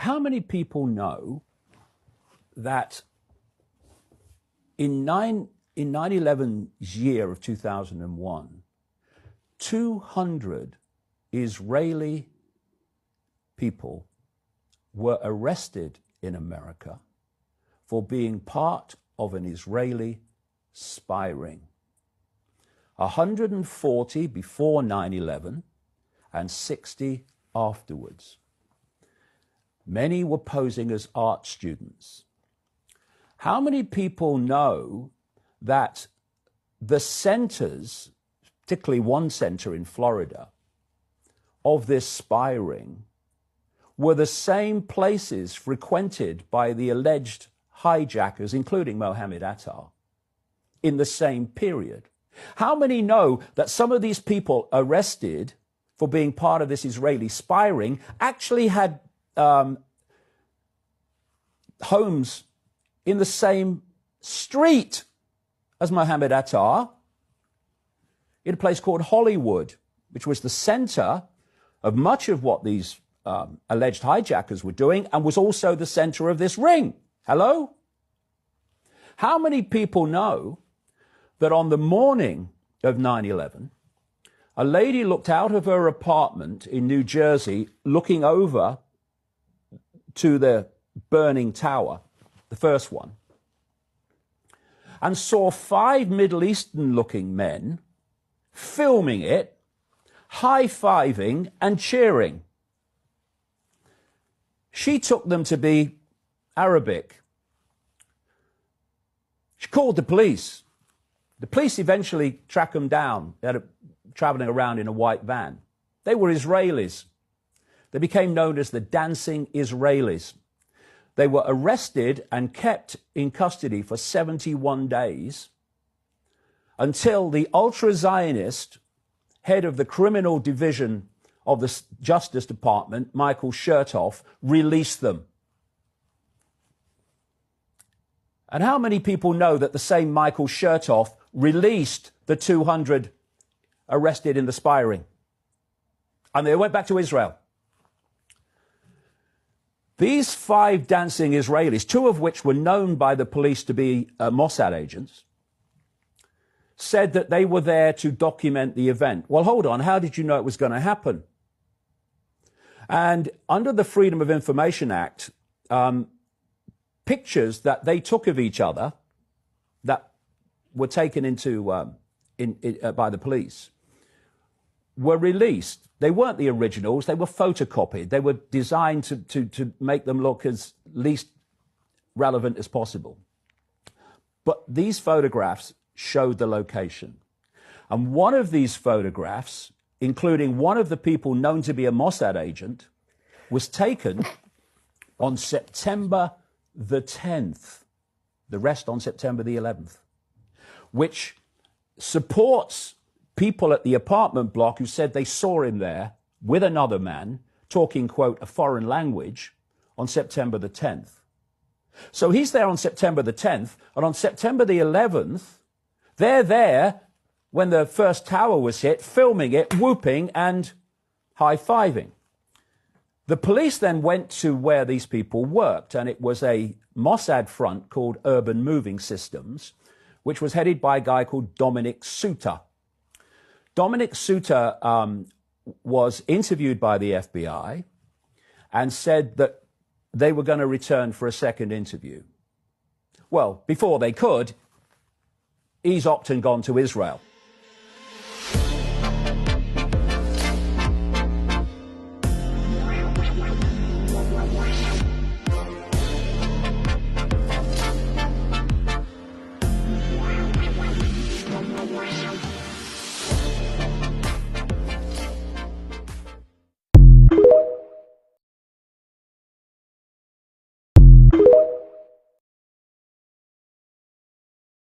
How many people know that in 9/11's year of 2001, 200 Israeli people were arrested in America for being part of an Israeli spy ring? 140 before 9/11 and 60 afterwards. Many were posing as art students. How many people know that the centers, particularly one center in Florida, of this spy ring were the same places frequented by the alleged hijackers, including Mohammed Atta, in the same period? How many know that some of these people arrested for being part of this Israeli spy ring actually had homes in the same street as Mohammed Atta, in a place called Hollywood, which was the center of much of what these alleged hijackers were doing, and was also the center of this ring? Hello? How many people know that on the morning of 9/11, a lady looked out of her apartment in New Jersey, looking over to the burning tower, the first one, and saw 5 Middle Eastern-looking men filming it, high-fiving and cheering? She took them to be Arabic. She called the police. The police eventually tracked them down. They were traveling around in a white van. They were Israelis. They became known as the Dancing Israelis. They were arrested and kept in custody for 71 days until the ultra-Zionist head of the criminal division of the Justice Department, Michael Chertoff, released them. And how many people know that the same Michael Chertoff released the 200 arrested in the spy ring? And they went back to Israel. These 5 dancing Israelis, 2 of which were known by the police to be Mossad agents, said that they were there to document the event. Well, hold on. How did you know it was going to happen? And under the Freedom of Information Act, pictures that they took of each other that were taken into by the police were released. They weren't the originals. They were photocopied. They were designed to make them look as least relevant as possible. But these photographs showed the location. And one of these photographs, including one of the people known to be a Mossad agent, was taken on September the 10th, the rest on September the 11th, which supports people at the apartment block who said they saw him there with another man talking, quote, a foreign language on September the 10th. So he's there on September the 10th, and on September the 11th, they're there when the first tower was hit, filming it, whooping and high-fiving. The police then went to where these people worked, and it was a Mossad front called Urban Moving Systems, which was headed by a guy called Dominic Suter. Dominic Suter was interviewed by the FBI and said that they were going to return for a second interview. Well, before they could, he's opted and gone to Israel.